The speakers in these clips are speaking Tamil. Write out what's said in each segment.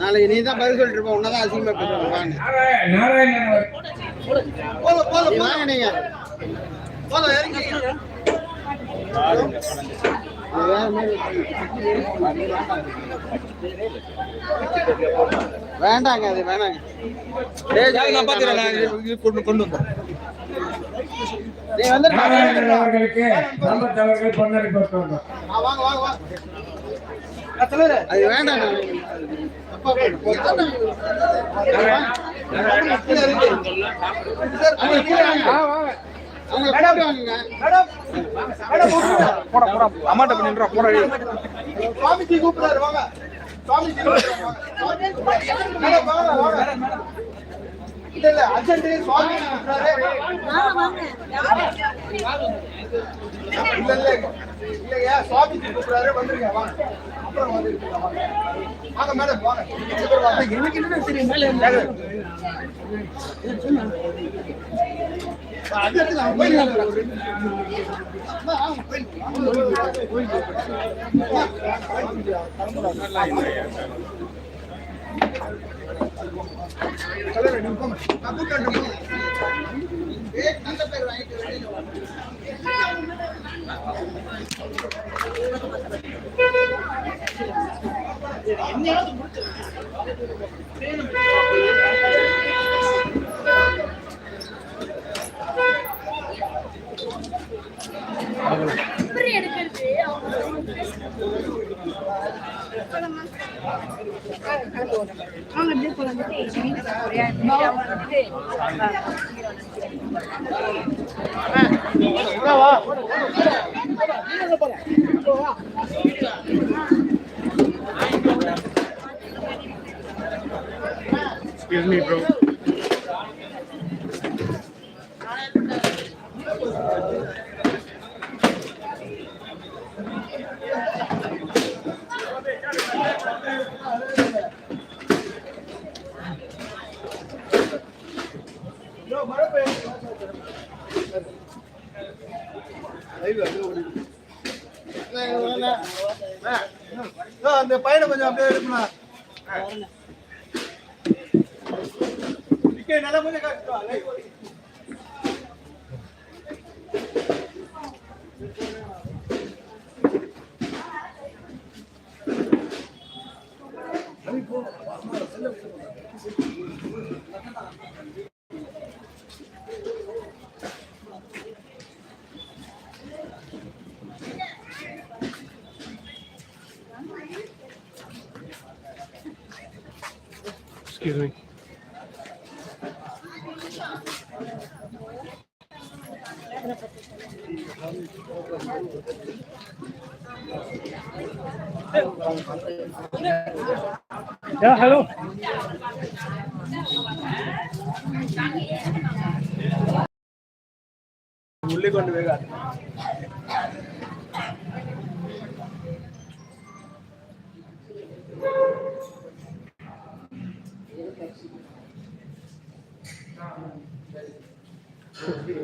நாளைக்கு நீ தான் பதில் சொல்லிட்டு இருப்ப, உன்னதான் அசிங்கமா பேசுவாங்க. வாங்க நீங்க வேண்டாங்க, அது வேணாங்க. நான் பாத்துக்கிறேன், கொண்டு வந்தேன். நீ வந்து அது வேண்டாம். அம்மாட்ட நின்றா போற சுவாமிஜி கூப்பிடாரு, வாங்க சுவாமிஜி இல்ல இல்ல அர்ஜென்ட் சுவாமி கூப்பிடாரு. இல்ல இல்ல இல்லையா, சுவாமிஜி கூப்பிடாரு, வந்துருங்க வாங்க. அப்புறம் வந்துருக்கீங்க வாங்க மேடம் வாங்க. எனக்கு என்ன தெரியும் மேல Excuse me, bro. அந்த பையனை கொஞ்சம் அப்படியே எடுக்கணும். நல்லா கொஞ்சம் excuse me. Yeah, hello. உள்ளே கொண்டு வேகா.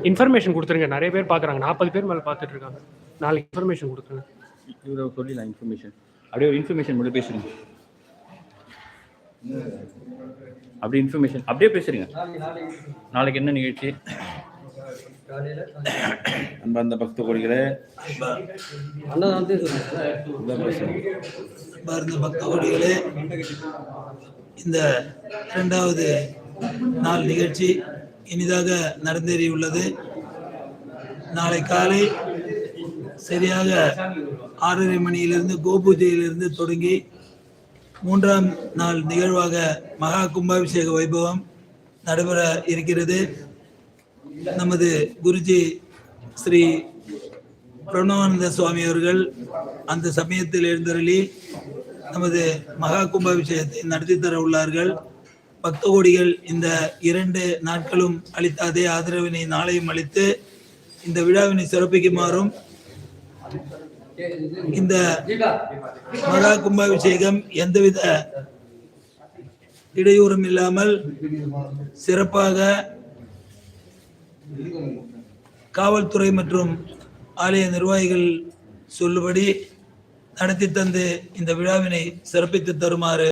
இன்ஃபர்மேஷன் கொடுத்துருங்க. நிறைய பேர் பார்க்குறாங்க, 40 பேர் மேலே பார்த்துட்டு இருக்காங்க. நாளைக்கு இன்ஃபர்மேஷன் கொடுத்துருங்க. இவ்வளோ சொல்லிடலாம் இன்ஃபர்மேஷன். அப்படியே ஒரு இன்ஃபர்மேஷன் மட்டும் பேசுறீங்க. அப்படியே இன்ஃபர்மேஷன் அப்படியே பேசுறீங்க. நாளைக்கு என்ன நிகழ்ச்சி? அந்த பக்த கோடிகளே, பக்த கோடிகளே, இந்த 2வது நாள் நிகழ்ச்சி இனிதாக நடந்தேறியுள்ளது. நாளை காலை சரியாக 6:30 மணியிலிருந்து கோபூஜையிலிருந்து தொடங்கி 3ஆம் நாள் நிகழ்வாக மகா கும்பாபிஷேக வைபவம் நடைபெற இருக்கிறது. நமது குருஜி ஸ்ரீ பிரணவானந்த சுவாமி அவர்கள் அந்த சமயத்தில் எழுந்தருளி நமது மகா கும்பாபிஷேகத்தை நடத்தி தர உள்ளார்கள். பக்த கோடிகள் இந்த 2 நாட்களும் அளித்த அதே ஆதரவினை நாளையும் அளித்து இந்த விழாவினை சிறப்பிக்குமாறும், இந்த மகா கும்பாபிஷேகம் எந்தவித இடையூறும் இல்லாமல் சிறப்பாக காவல்துறை மற்றும் ஆலய நிர்வாகிகள் சொல்லுபடி நடத்தி தந்து இந்த விழாவினை சிறப்பித்து தருமாறு